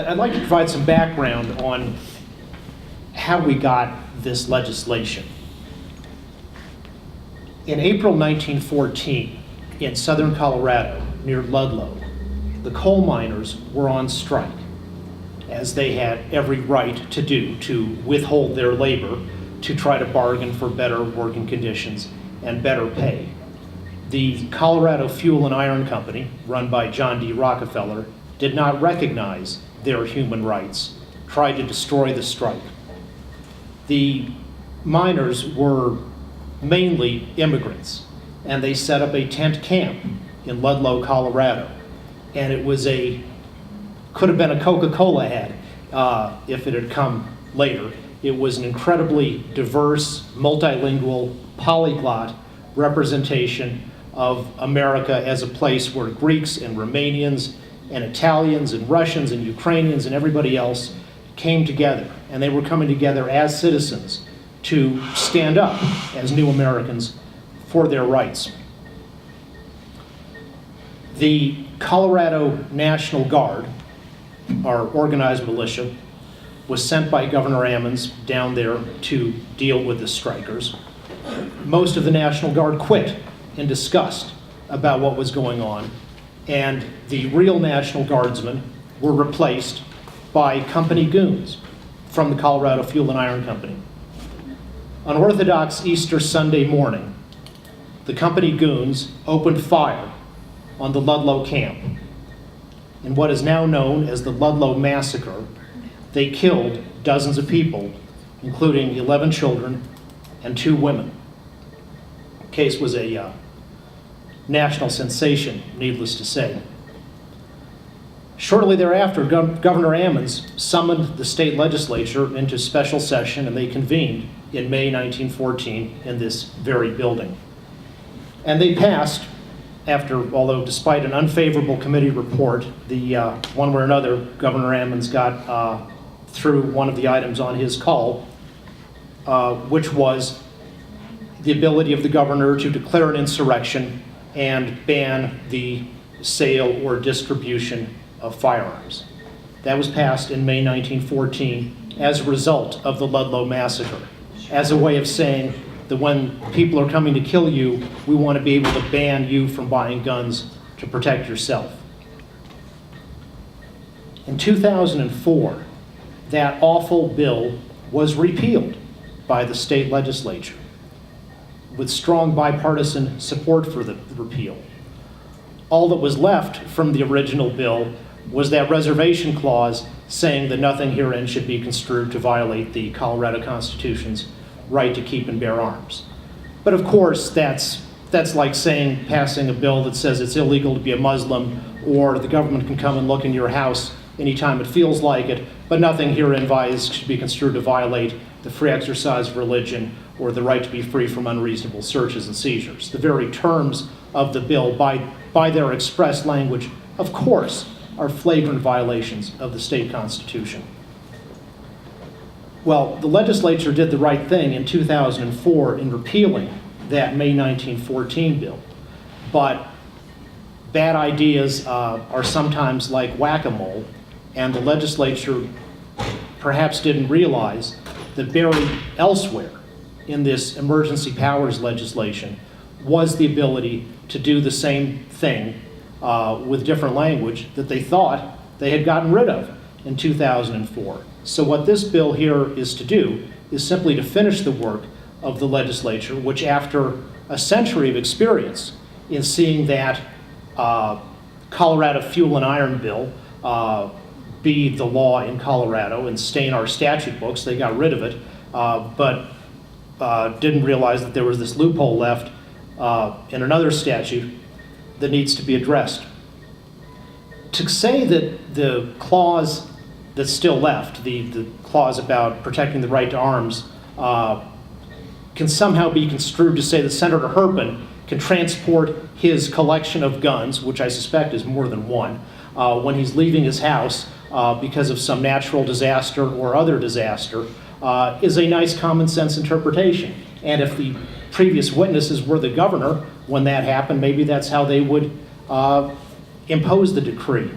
I'd like to provide some background on how we got this legislation. In April 1914, in southern Colorado, near Ludlow, the coal miners were on strike, as they had every right to do, to withhold their labor, to try to bargain for better working conditions and better pay. The Colorado Fuel and Iron Company, run by John D. Rockefeller, did not recognize their human rights, tried to destroy the strike. The miners were mainly immigrants, and they set up a tent camp in Ludlow, Colorado. And it was could have been a Coca-Cola ad if it had come later. It was an incredibly diverse, multilingual, polyglot representation of America as a place where Greeks and Romanians and Italians and Russians and Ukrainians and everybody else came together. And they were coming together as citizens to stand up as new Americans for their rights. The Colorado National Guard, our organized militia, was sent by Governor Ammons down there to deal with the strikers. Most of the National Guard quit in disgust about what was going on, and the real National Guardsmen were replaced by company goons from the Colorado Fuel and Iron Company. On Orthodox Easter Sunday morning, the company goons opened fire on the Ludlow camp. In what is now known as the Ludlow Massacre, they killed dozens of people, including 11 children and 2 women. The case was a national sensation, needless to say. Shortly thereafter, Governor Ammons summoned the state legislature into special session, and they convened in May 1914 in this very building. And they passed, although despite an unfavorable committee report, one way or another, Governor Ammons got through one of the items on his call, which was the ability of the governor to declare an insurrection and ban the sale or distribution of firearms. That was passed in May 1914 as a result of the Ludlow Massacre, as a way of saying that when people are coming to kill you, we want to be able to ban you from buying guns to protect yourself. In 2004, that awful bill was repealed by the state legislature with strong bipartisan support for the repeal. All that was left from the original bill was that reservation clause saying that nothing herein should be construed to violate the Colorado Constitution's right to keep and bear arms. But of course, that's like saying, passing a bill that says it's illegal to be a Muslim, or the government can come and look in your house anytime it feels like it, but nothing herein should be construed to violate the free exercise of religion or the right to be free from unreasonable searches and seizures. The very terms of the bill, by their express language, of course, are flagrant violations of the state constitution. Well, the legislature did the right thing in 2004 in repealing that May 1914 bill, but bad ideas are sometimes like whack-a-mole, and the legislature perhaps didn't realize that buried elsewhere in this emergency powers legislation was the ability to do the same thing with different language that they thought they had gotten rid of in 2004. So what this bill here is to do is simply to finish the work of the legislature, which after a century of experience in seeing that Colorado Fuel and Iron bill be the law in Colorado and stain our statute books, they got rid of it, but didn't realize that there was this loophole left in another statute that needs to be addressed. To say that the clause that's still left, the clause about protecting the right to arms, can somehow be construed to say that Senator Herpin can transport his collection of guns, which I suspect is more than one, when he's leaving his house because of some natural disaster or other disaster, is a nice common sense interpretation. And if the previous witnesses were the governor when that happened, maybe that's how they would impose the decree,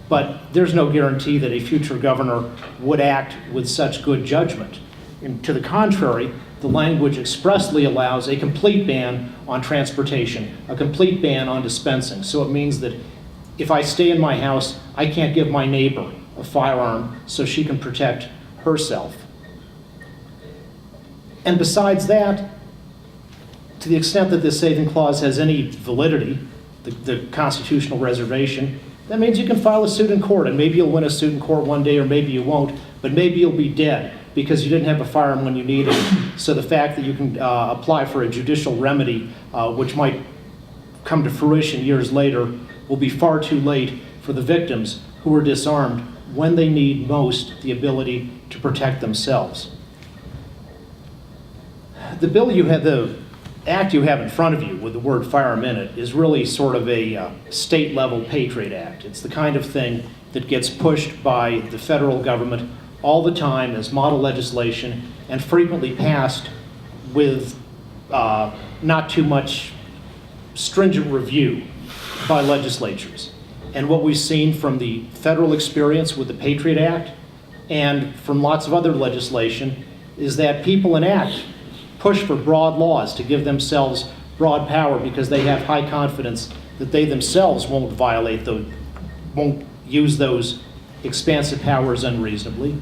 but there's no guarantee that a future governor would act with such good judgment. And to the contrary, the language expressly allows a complete ban on transportation, a complete ban on dispensing. So it means that if I stay in my house, I can't give my neighbor a firearm so she can protect herself. And besides that, to the extent that this saving clause has any validity, the constitutional reservation, that means you can file a suit in court, and maybe you'll win a suit in court one day, or maybe you won't, but maybe you'll be dead because you didn't have a firearm when you needed it. So the fact that you can apply for a judicial remedy, which might come to fruition years later, will be far too late for the victims who were disarmed when they need most the ability to protect themselves. The bill you have, the act you have in front of you with the word firearm in it is really sort of a state-level Patriot Act. It's the kind of thing that gets pushed by the federal government all the time as model legislation and frequently passed with not too much stringent review by legislatures. And what we've seen from the federal experience with the Patriot Act and from lots of other legislation is that people enact push for broad laws to give themselves broad power because they have high confidence that they themselves won't violate those, won't use those expansive powers unreasonably.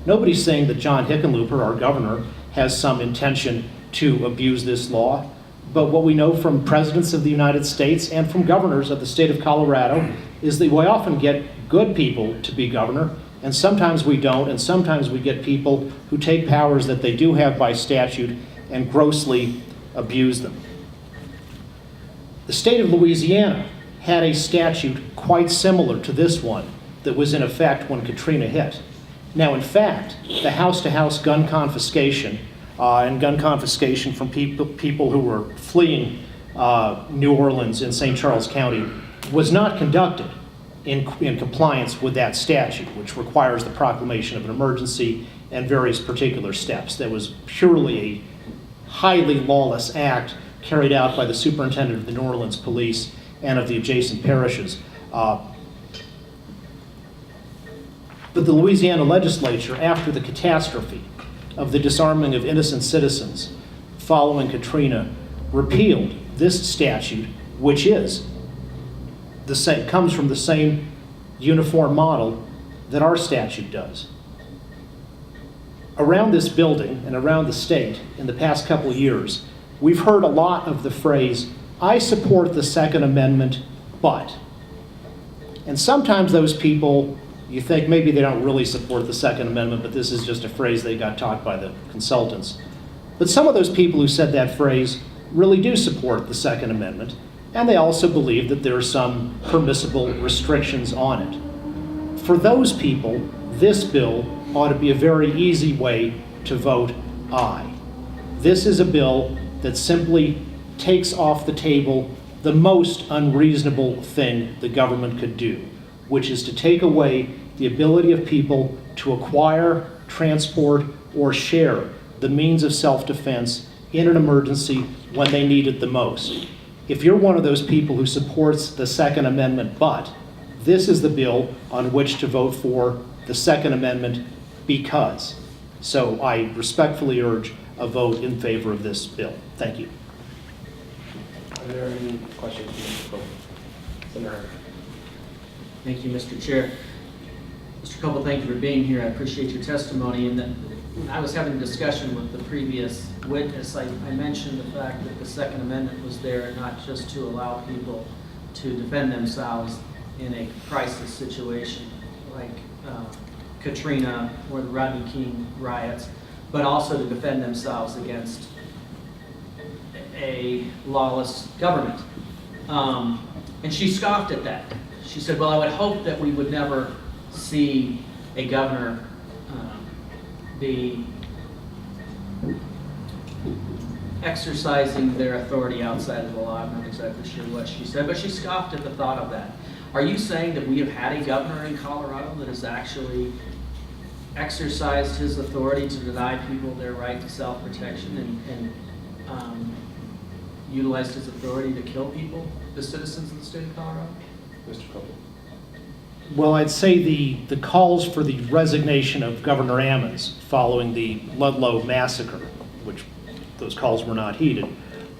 Nobody's saying that John Hickenlooper, our governor, has some intention to abuse this law. But what we know from presidents of the United States and from governors of the state of Colorado is that we often get good people to be governor, and sometimes we don't, and sometimes we get people who take powers that they do have by statute and grossly abuse them. The state of Louisiana had a statute quite similar to this one that was in effect when Katrina hit. Now, in fact, the house-to-house gun confiscation and gun confiscation from people who were fleeing New Orleans in St. Charles County was not conducted in compliance with that statute, which requires the proclamation of an emergency and various particular steps. That was purely a highly lawless act carried out by the superintendent of the New Orleans police and of the adjacent parishes. But the Louisiana legislature, after the catastrophe of the disarming of innocent citizens following Katrina, repealed this statute, which is the same, comes from the same uniform model that our statute does. Around this building and around the state in the past couple of years, we've heard a lot of the phrase, "I support the Second Amendment, but." And sometimes those people, you think maybe they don't really support the Second Amendment, but this is just a phrase they got taught by the consultants. But some of those people who said that phrase really do support the Second Amendment, and they also believe that there are some permissible restrictions on it. For those people, this bill ought to be a very easy way to vote aye. This is a bill that simply takes off the table the most unreasonable thing the government could do, which is to take away the ability of people to acquire, transport, or share the means of self-defense in an emergency when they need it the most. If you're one of those people who supports the Second Amendment, but this is the bill on which to vote for the Second Amendment because. So I respectfully urge a vote in favor of this bill. Thank you. Are there any questions for Mr. Kopel? Senator. Thank you, Mr. Chair. Mr. Kopel, thank you for being here. I appreciate your testimony. And that I was having a discussion with the previous witness. I mentioned the fact that the Second Amendment was there not just to allow people to defend themselves in a crisis situation like Katrina or the Rodney King riots, but also to defend themselves against a lawless government. And she scoffed at that. She said, well, I would hope that we would never see a governor be exercising their authority outside of the law. I'm not exactly sure what she said, but she scoffed at the thought of that. Are you saying that we have had a governor in Colorado that has actually exercised his authority to deny people their right to self-protection and utilized his authority to kill people, the citizens of the state of Colorado? Mr. Kopel. Well, I'd say the calls for the resignation of Governor Ammons following the Ludlow Massacre, which those calls were not heeded,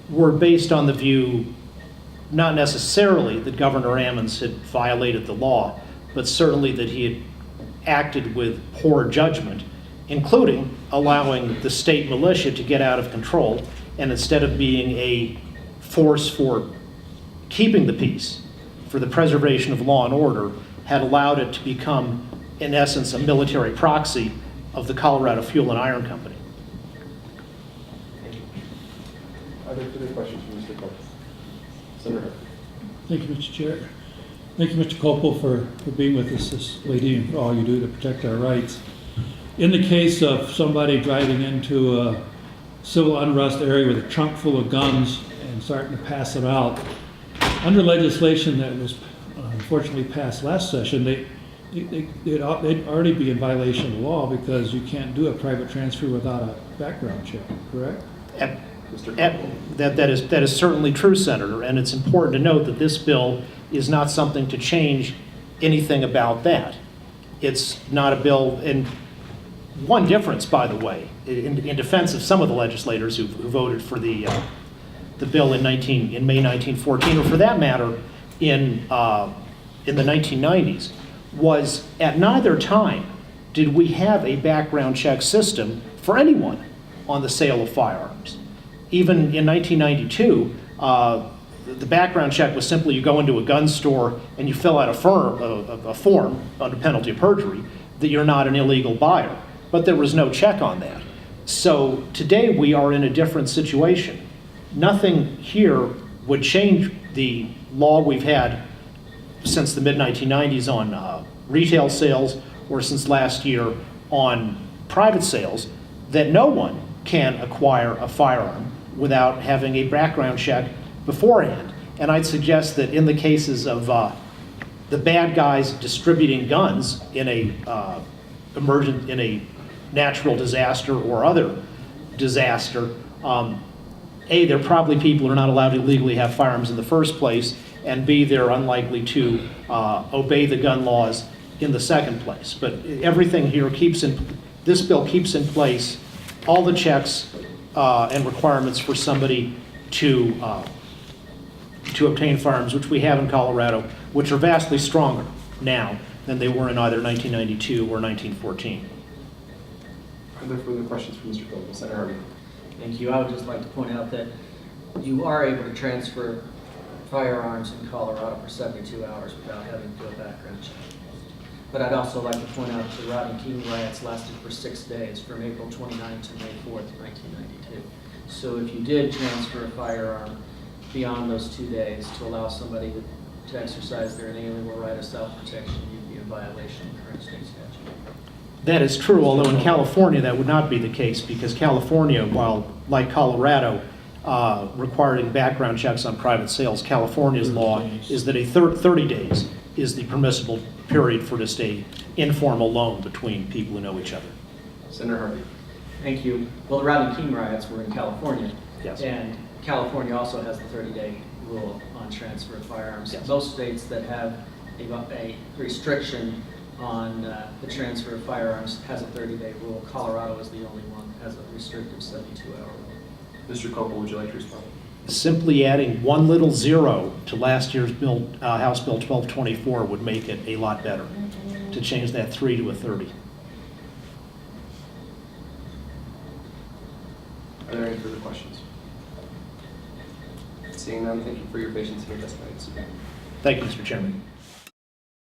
were based on the view not necessarily that Governor Ammons had violated the law, but certainly that he had acted with poor judgment, including allowing the state militia to get out of control, and instead of being a force for keeping the peace, for the preservation of law and order, had allowed it to become, in essence, a military proxy of the Colorado Fuel and Iron Company. Thank you. Are there further questions for Mr. Kopel? Senator Hurd. Thank you, Mr. Chair. Thank you, Mr. Kopel, for being with us this lady and for all you do to protect our rights. In the case of somebody driving into a civil unrest area with a trunk full of guns and starting to pass them out, under legislation that was unfortunately passed last session, they'd already be in violation of the law because you can't do a private transfer without a background check, correct? Mr. Kopel. That is certainly true, Senator, and it's important to note that this bill is not something to change anything about that. It's not a bill, and one difference, by the way, in defense of some of the legislators who voted for the bill in May 1914, or for that matter, in the 1990s, was at neither time did we have a background check system for anyone on the sale of firearms. Even in 1992, the background check was simply you go into a gun store and you fill out a form under penalty of perjury that you're not an illegal buyer. But there was no check on that. So today we are in a different situation. Nothing here would change the law we've had since the mid-1990s on retail sales, or since last year on private sales, that no one can acquire a firearm without having a background check beforehand. And I'd suggest that in the cases of the bad guys distributing guns in a natural disaster or other disaster, A, they're probably people who are not allowed to legally have firearms in the first place, and B, they're unlikely to obey the gun laws in the second place. But everything here this bill keeps in place all the checks and requirements for somebody to obtain firearms, which we have in Colorado, which are vastly stronger now than they were in either 1992 or 1914. Are there further questions for Mr. Kopel? Senator Hurd. Thank you. I would just like to point out that you are able to transfer firearms in Colorado for 72 hours without having to do a background check. But I'd also like to point out that the Rodney King riots lasted for 6 days, from April 29 to May 4th, 1992. So if you did transfer a firearm beyond those 2 days to allow somebody to exercise their inalienable right of self-protection, you'd be in violation of the current state statute. That is true, although in California that would not be the case, because California, while like Colorado, requiring background checks on private sales, California's law is that 30 days is the permissible period for just a informal loan between people who know each other. Senator Hurd. Thank you. Well, the Rodney King riots were in California. Yes. And California also has the 30-day rule on transfer of firearms. Yes. Most states that have a restriction on the transfer of firearms has a 30-day rule. Colorado is the only one that has a restrictive 72-hour rule. Mr. Kopel, would you like to respond? Simply adding one little zero to last year's bill, House Bill 1224 would make it a lot better, to change that 3 to a 30. Are there any further questions? Seeing none, thank you for your patience and your testimony. Thank you, Mr. Chairman.